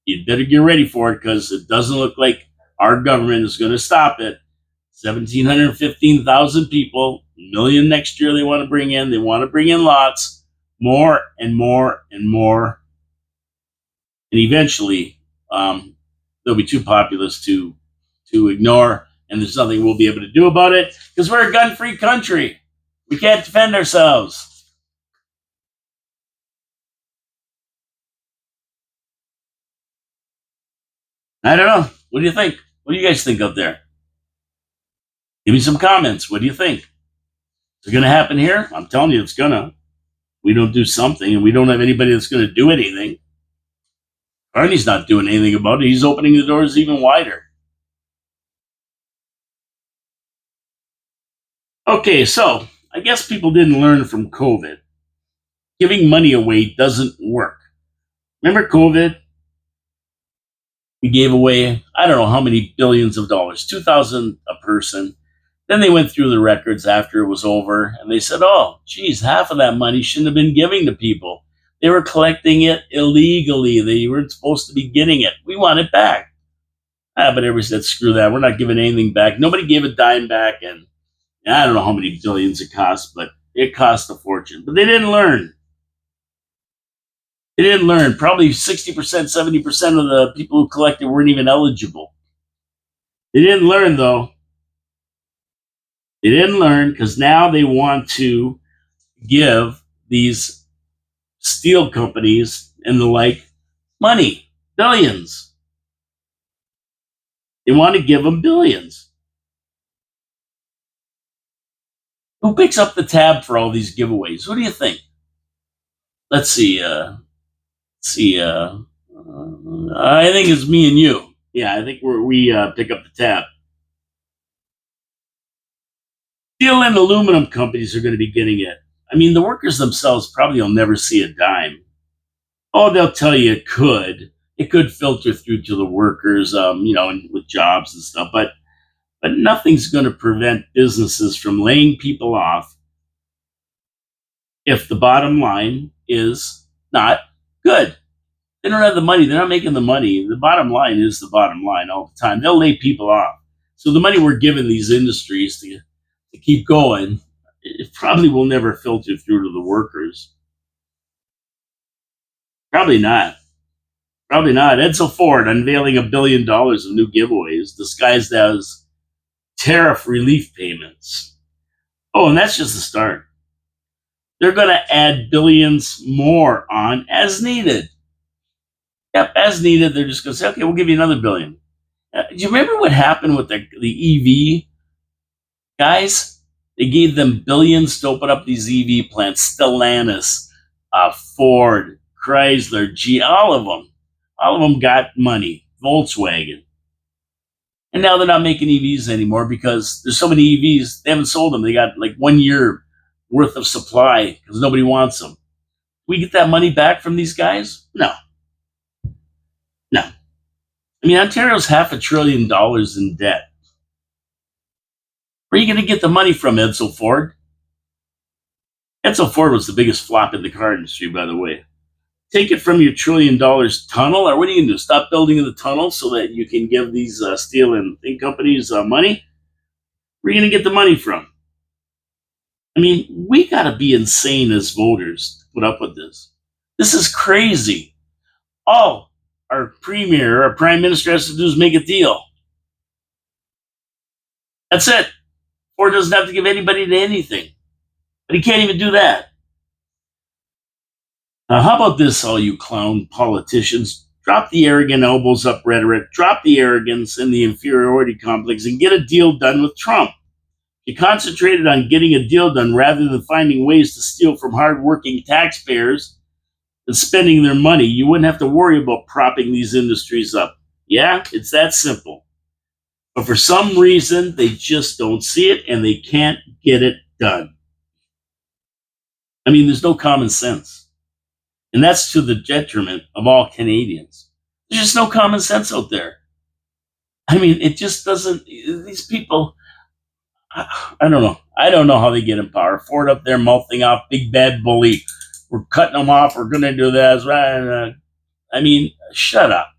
You better get ready for it because it doesn't look like our government is going to stop it. 1,715,000 people, a million next year they want to bring in. They want to bring in lots, more and more and more. And eventually, they'll be too populous to ignore, and there's nothing we'll be able to do about it because we're a gun-free country. We can't defend ourselves. I don't know. What do you think? What do you guys think out there? Give me some comments. What do you think? Is it going to happen here? I'm telling you, it's going to. We don't do something, and we don't have anybody that's going to do anything. Arnie's not doing anything about it. He's opening the doors even wider. Okay, so I guess people didn't learn from COVID. Giving money away doesn't work. Remember COVID? We gave away, I don't know how many billions of dollars, 2,000 a person. Then they went through the records after it was over and they said, oh, geez, half of that money shouldn't have been giving to people. They were collecting it illegally. They weren't supposed to be getting it. We want it back. But everybody said, screw that. We're not giving anything back. Nobody gave a dime back. And I don't know how many billions it cost, but it cost a fortune. But they didn't learn. They didn't learn. Probably 60%, 70% of the people who collected weren't even eligible. They didn't learn, though. They didn't learn because now they want to give these steel companies and the like money, billions. They want to give them billions. Who picks up the tab for all these giveaways? What do you think? Let's see. See, I think it's me and you. Yeah, I think we pick up the tab. Steel and aluminum companies are going to be getting it. I mean, the workers themselves probably will never see a dime. Oh, they'll tell you it could. It could filter through to the workers, and with jobs and stuff. But nothing's going to prevent businesses from laying people off if the bottom line is not good. They don't have the money. They're not making the money. The bottom line is the bottom line all the time. They'll lay people off. So the money we're giving these industries to keep going, it probably will never filter through to the workers. Probably not. Probably not. Edsel Ford unveiling $1 billion of new giveaways disguised as tariff relief payments. Oh, and that's just the start. They're going to add billions more on as needed. Yep, as needed. They're just going to say, okay, we'll give you another billion. Do you remember what happened with the EV guys? They gave them billions to open up these EV plants. Stellantis, Ford, Chrysler, G, all of them. All of them got money. Volkswagen. And now they're not making EVs anymore because there's so many EVs. They haven't sold them. They got like 1 year worth of supply because nobody wants them. We get that money back from these guys? No. No. I mean, Ontario's $500 billion in debt. Where are you going to get the money from, Edsel Ford? Edsel Ford was the biggest flop in the car industry, by the way. Take it from your $1 trillion tunnel, or what are you going to do? Stop building the tunnel so that you can give these steel and thing companies money? Where are you going to get the money from? I mean, we got to be insane as voters to put up with this. This is crazy. All our premier, our prime minister has to do is make a deal. That's it. Ford doesn't have to give anybody to anything. But he can't even do that. Now, how about this, all you clown politicians? Drop the arrogant elbows up rhetoric, drop the arrogance and the inferiority complex, and get a deal done with Trump. You concentrated on getting a deal done rather than finding ways to steal from hardworking taxpayers and spending their money. You wouldn't have to worry about propping these industries up. Yeah, it's that simple. But for some reason, they just don't see it and they can't get it done. I mean, there's no common sense. And that's to the detriment of all Canadians. There's just no common sense out there. I mean, it just doesn't, these people, I don't know. I don't know how they get in power. Ford up there mouthing off, big bad bully. We're cutting them off. We're going to do that. I mean, shut up.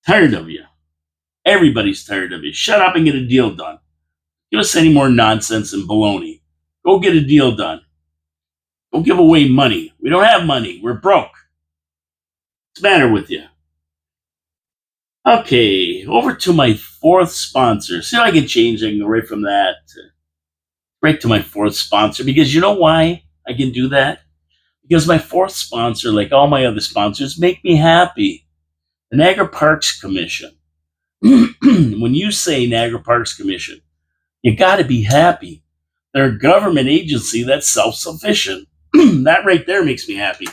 Tired of you. Everybody's tired of you. Shut up and get a deal done. Give us any more nonsense and baloney. Go get a deal done. Don't give away money. We don't have money. We're broke. What's the matter with you? Okay, over to my fourth sponsor. See how I can change? I can go right from that right to my fourth sponsor. Because you know why I can do that? Because my fourth sponsor, like all my other sponsors, make me happy. The Niagara Parks Commission. When you say Niagara Parks Commission, you got to be happy. They're a government agency that's self-sufficient. That right there makes me happy.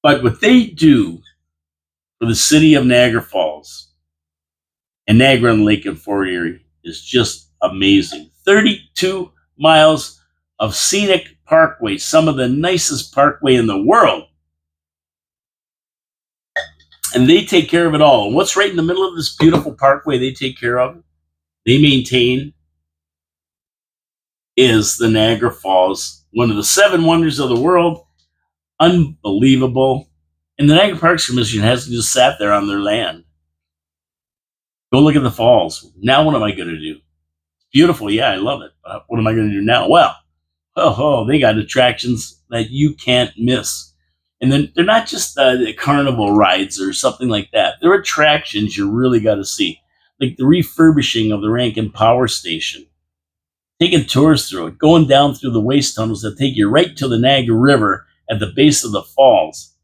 But what they do for the city of Niagara Falls and Niagara and Lake and Fort Erie is just amazing. 32 miles of scenic parkway, some of the nicest parkway in the world. And they take care of it all. And what's right in the middle of this beautiful parkway they take care of, they maintain, is the Niagara Falls, one of the 7 wonders of the world. Unbelievable. And the Niagara Parks Commission hasn't just sat there on their land. Go look at the falls. Now what am I going to do? Beautiful, yeah, I love it. What am I going to do now? Well, they got attractions that you can't miss. And then they're not just the carnival rides or something like that. They're attractions you really got to see. Like the refurbishing of the Rankin Power Station. Taking tours through it. Going down through the waste tunnels that take you right to the Niagara River at the base of the falls.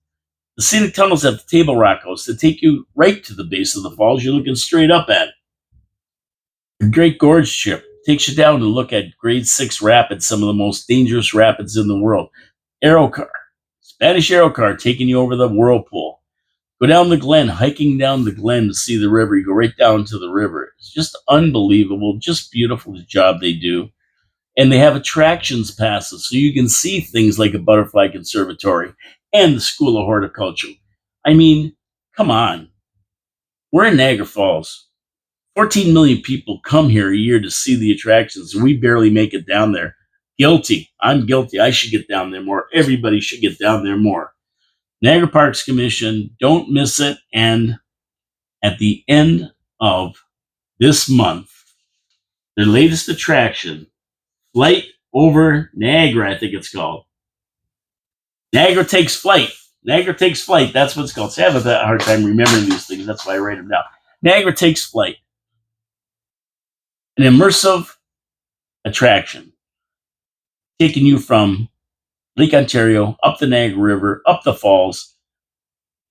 The scenic tunnels at the Table Rock House that take you right to the base of the falls. You're looking straight up at it. The Great Gorge Trip takes you down to look at grade 6 rapids, some of the most dangerous rapids in the world. Aero car, Spanish aero car taking you over the whirlpool. Go down the Glen, hiking down the Glen to see the river. You go right down to the river. It's just unbelievable, just beautiful the job they do. And they have attractions passes so you can see things like a butterfly conservatory and the School of Horticulture. I mean, come on. We're in Niagara Falls. 14 million people come here a year to see the attractions, and we barely make it down there. Guilty. I'm guilty. I should get down there more. Everybody should get down there more. Niagara Parks Commission, don't miss it. And at the end of this month, their latest attraction, Flight Over Niagara, I think it's called. Niagara Takes Flight. Niagara Takes Flight. That's what it's called. So I have a hard time remembering these things. That's why I write them down. Niagara Takes Flight. An immersive attraction taking you from Lake Ontario, up the Niagara River, up the falls,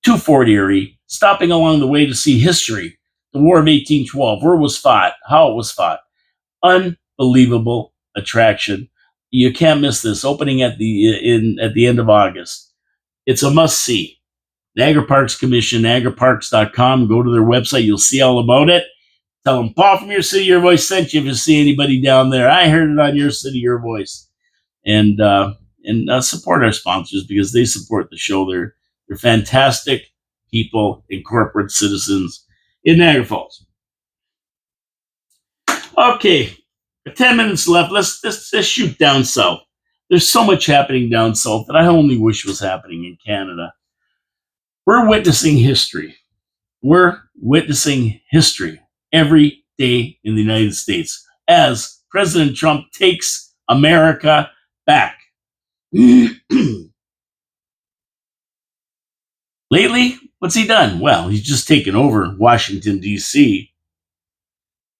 to Fort Erie, stopping along the way to see history, the War of 1812, where it was fought, how it was fought. Unbelievable attraction. You can't miss this. Opening at the end of August. It's a must see. Niagara Parks Commission, niagaraparks.com. Go to their website. You'll see all about it. Tell them Paul from Your City, Your Voice sent you if you see anybody down there. I heard it on Your City, Your Voice. And support our sponsors because they support the show. They're fantastic people and corporate citizens in Niagara Falls. Okay, 10 minutes left. Let's shoot down south. There's so much happening down south that I only wish was happening in Canada. We're witnessing history. We're witnessing history every day in the United States as President Trump takes America back. Lately, what's he done? Well, he's just taken over Washington, D.C.,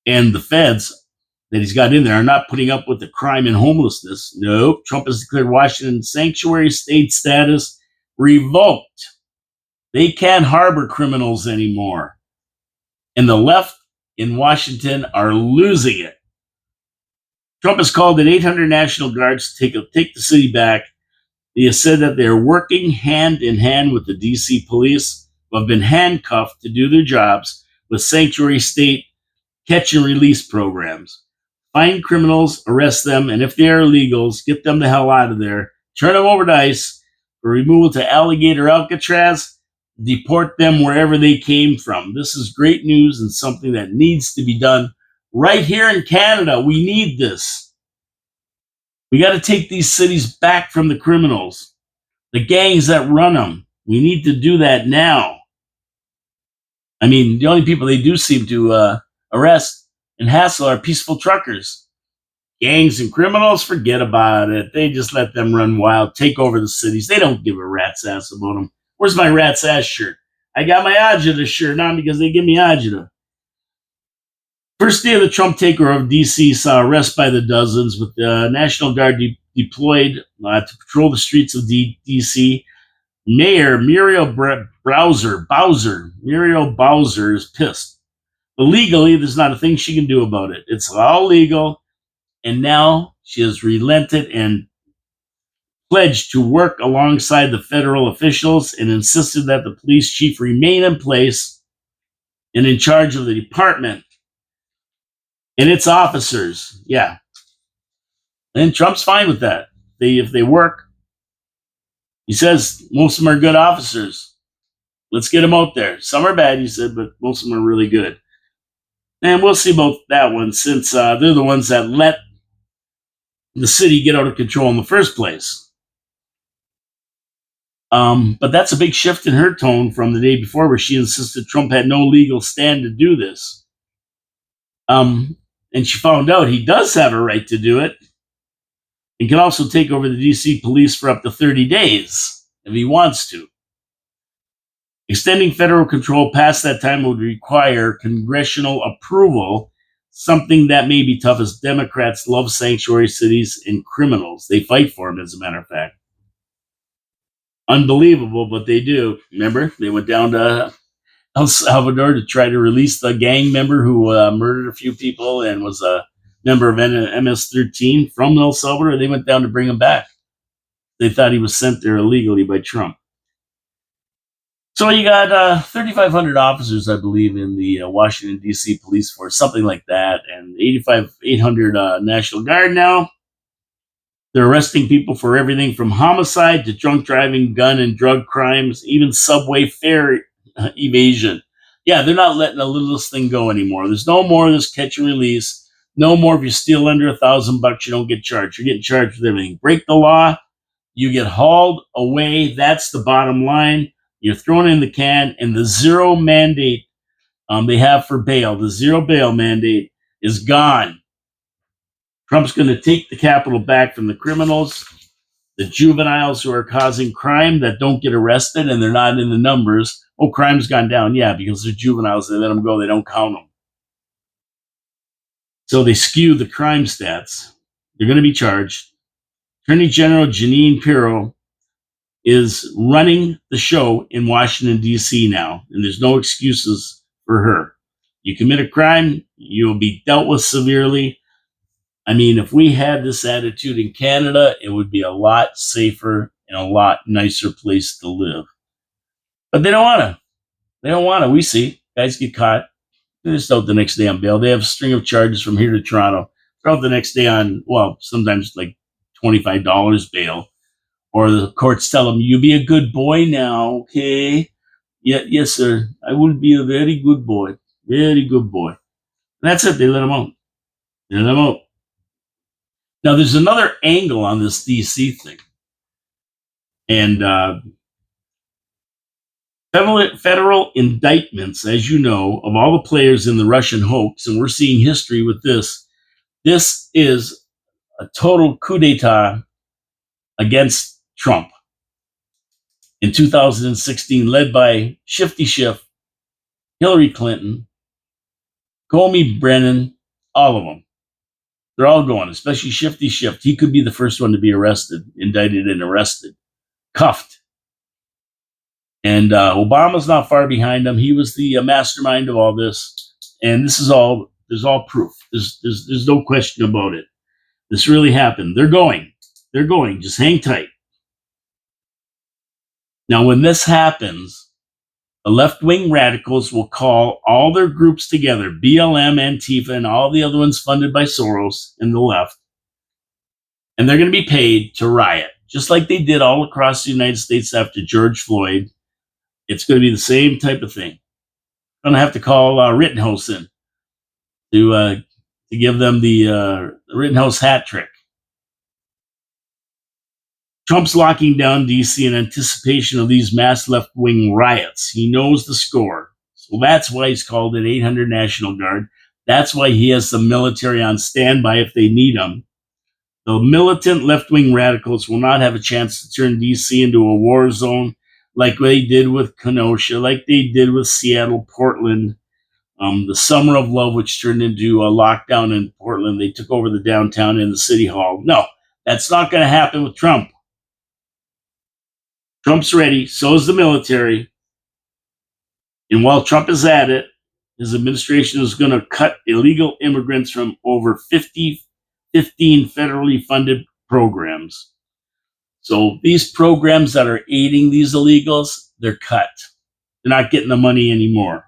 and the feds that he's got in there are not putting up with the crime and homelessness. Nope. Trump has declared Washington sanctuary state status revoked. They can't harbor criminals anymore. And the left in Washington are losing it. Trump has called in 800 National Guards to take the city back. He has said that they're working hand in hand with the D.C. police, who have been handcuffed to do their jobs with sanctuary state catch and release programs. Find criminals, arrest them, and if they are illegals, get them the hell out of there. Turn them over to ICE for removal to Alligator Alcatraz. Deport them wherever they came from. This is great news and something that needs to be done right here in Canada. We need this. We got to take these cities back from the criminals, the gangs that run them. We need to do that now. I mean, the only people they do seem to arrest and hassle are peaceful truckers. Gangs and criminals, forget about it. They just let them run wild, take over the cities. They don't give a rat's ass about them. Where's my rat's ass shirt? I got my Agita shirt on because they give me Agita. First day of the Trump takeover of D.C. saw arrests by the dozens, with the National Guard deployed to patrol the streets of D.C. Mayor Muriel Bowser is pissed. But legally, there's not a thing she can do about it. It's all legal, and now she has relented and pledged to work alongside the federal officials and insisted that the police chief remain in place and in charge of the department and its officers. Yeah. And Trump's fine with that. If they work, he says most of them are good officers. Let's get them out there. Some are bad, he said, but most of them are really good. And we'll see about that one, since they're the ones that let the city get out of control in the first place. But that's a big shift in her tone from the day before, where she insisted Trump had no legal stand to do this. And she found out he does have a right to do it, and can also take over the DC police for up to 30 days if he wants to. Extending federal control past that time would require congressional approval, something that may be tough, as Democrats love sanctuary cities and criminals. They fight for them, as a matter of fact. Unbelievable, but they do. Remember, they went down to El Salvador to try to release the gang member who murdered a few people and was a member of MS-13 from El Salvador. They went down to bring him back. They thought he was sent there illegally by Trump. So you got 3,500 officers, I believe, in the Washington, D.C. police force, something like that, and 800 National Guard now. They're arresting people for everything from homicide to drunk driving, gun and drug crimes, even subway fare evasion. Yeah, they're not letting the littlest thing go anymore. There's no more of this catch and release. No more if you steal under $1,000, you don't get charged. You're getting charged with everything. Break the law, you get hauled away. That's the bottom line. You're thrown in the can, and the zero mandate they have for bail, the zero bail mandate, is gone. Trump's going to take the capital back from the criminals, the juveniles who are causing crime that don't get arrested and they're not in the numbers. Oh, crime's gone down. Yeah, because they're juveniles. They let them go. They don't count them. So they skew the crime stats. They're going to be charged. Attorney General Jeanine Pirro is running the show in Washington, D.C. now, and there's no excuses for her. You commit a crime, you'll be dealt with severely. I mean, if we had this attitude in Canada, it would be a lot safer and a lot nicer place to live. But they don't want to. They don't want to. We see guys get caught. They're just out the next day on bail. They have a string of charges from here to Toronto. They're out the next day on, well, sometimes like $25 bail. Or the courts tell them, you be a good boy now, okay? Yeah, yes, sir. I will be a very good boy. Very good boy. And that's it. They let them out. They let them out. Now, there's another angle on this DC thing. And federal indictments, as you know, of all the players in the Russian hoax, and we're seeing history with this. This is a total coup d'etat against Trump in 2016, led by Shifty Schiff, Hillary Clinton, Comey Brennan, all of them. They're all going, especially Shifty Schiff. He could be the first one to be arrested, indicted and arrested, cuffed. And Obama's not far behind him. He was the mastermind of all this. And this is all, there's all proof. There's no question about it. This really happened. They're going. They're going. Just hang tight. Now, when this happens, the left-wing radicals will call all their groups together, BLM, Antifa, and all the other ones funded by Soros and the left. And they're going to be paid to riot, just like they did all across the United States after George Floyd. It's going to be the same type of thing. I'm going to have to call Rittenhouse in to give them the Rittenhouse hat trick. Trump's locking down D.C. in anticipation of these mass left-wing riots. He knows the score. So that's why he's called it 800 National Guard. That's why he has the military on standby if they need them. The militant left-wing radicals will not have a chance to turn D.C. into a war zone like they did with Kenosha, like they did with Seattle, Portland, the Summer of Love, which turned into a lockdown in Portland. They took over the downtown and the city hall. No, that's not going to happen with Trump. Trump's ready. So is the military. And while Trump is at it, his administration is going to cut illegal immigrants from over 15 federally funded programs. So these programs that are aiding these illegals, they're cut. They're not getting the money anymore.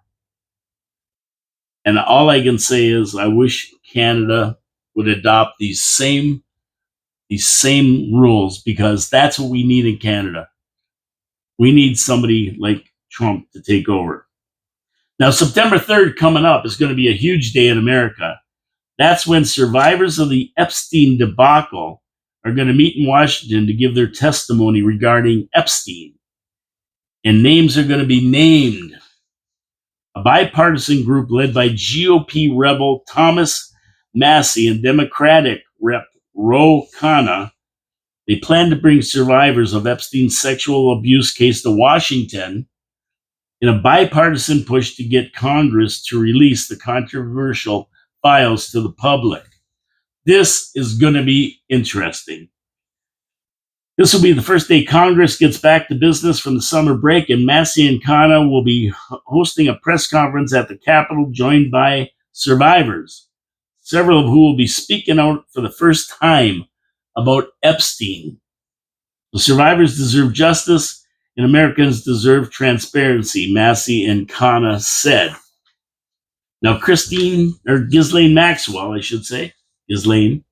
And all I can say is I wish Canada would adopt these same rules, because that's what we need in Canada. We need somebody like Trump to take over. Now, September 3rd coming up is going to be a huge day in America. That's when survivors of the Epstein debacle are going to meet in Washington to give their testimony regarding Epstein. And names are going to be named. A bipartisan group led by GOP rebel Thomas Massie and Democratic Rep. Ro Khanna, they plan to bring survivors of Epstein's sexual abuse case to Washington in a bipartisan push to get Congress to release the controversial files to the public. This is going to be interesting. This will be the first day Congress gets back to business from the summer break, and Massie and Khanna will be hosting a press conference at the Capitol joined by survivors, several of who will be speaking out for the first time about Epstein. The survivors deserve justice, and Americans deserve transparency, Massey and Khanna said. Now, Ghislaine Maxwell, I should say, Ghislaine,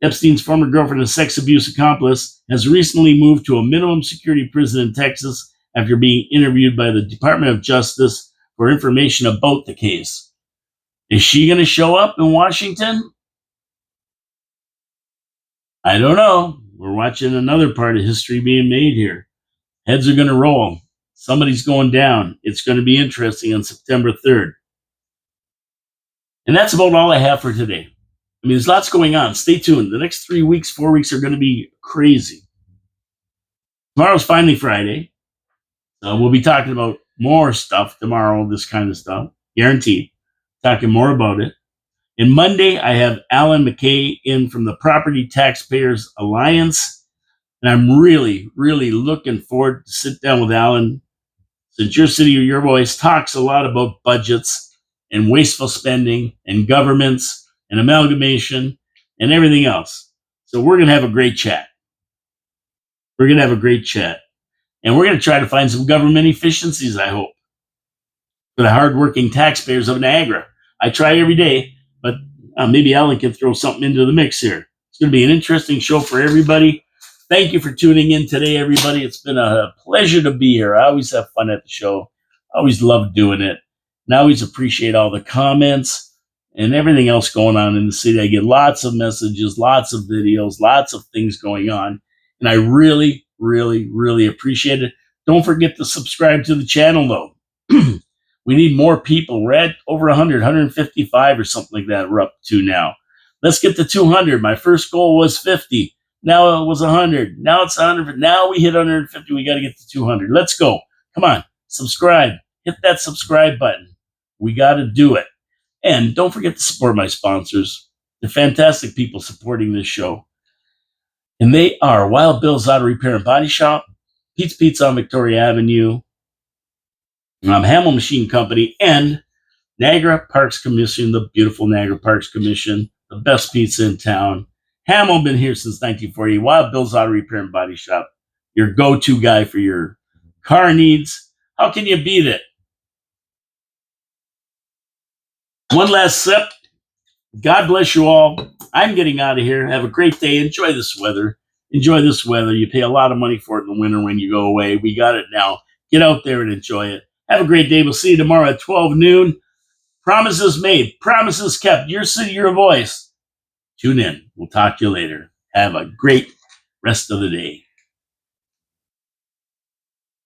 Epstein's former girlfriend and sex abuse accomplice, has recently moved to a minimum security prison in Texas after being interviewed by the Department of Justice for information about the case. Is she going to show up in Washington? I don't know. We're watching another part of history being made here. Heads are going to roll. Somebody's going down. It's going to be interesting on September 3rd. And that's about all I have for today. I mean, there's lots going on. Stay tuned. The next 3 weeks, 4 weeks are going to be crazy. Tomorrow's finally Friday. So we'll be talking about more stuff tomorrow, this kind of stuff. Guaranteed. Talking more about it. And Monday, I have Alan McKay in from the Property Taxpayers Alliance. And I'm really, really looking forward to sit down with Alan. Since your city or your voice talks a lot about budgets and wasteful spending and governments and amalgamation and everything else. So we're going to have a great chat. We're going to have a great chat. And we're going to try to find some government efficiencies, I hope, for the hardworking taxpayers of Niagara. I try every day, but maybe Alan can throw something into the mix here. It's going to be an interesting show for everybody. Thank you for tuning in today, everybody. It's been a pleasure to be here. I always have fun at the show. I always love doing it. And I always appreciate all the comments and everything else going on in the city. I get lots of messages, lots of videos, lots of things going on. And I really, really, really appreciate it. Don't forget to subscribe to the channel, though. We need more people. We're at over 100, 155 or something like that we're up to now. Let's get to 200. My first goal was 50. Now it was 100. Now it's 100. Now we hit 150. We got to get to 200. Let's go. Come on. Subscribe. Hit that subscribe button. We got to do it. And don't forget to support my sponsors. They're fantastic people supporting this show. And they are Wild Bill's Auto Repair and Body Shop, Pete's Pizza on Victoria Avenue, Hamel Machine Company, and Niagara Parks Commission, the beautiful Niagara Parks Commission, the best pizza in town. Hamel been here since 1940. Wild Bill's Auto Repair and Body Shop, your go-to guy for your car needs. How can you beat it? One last sip. God bless you all. I'm getting out of here. Have a great day. Enjoy this weather. Enjoy this weather. You pay a lot of money for it in the winter when you go away. We got it now. Get out there and enjoy it. Have a great day. We'll see you tomorrow at 12 noon. Promises made. Promises kept. Your city, your voice. Tune in. We'll talk to you later. Have a great rest of the day.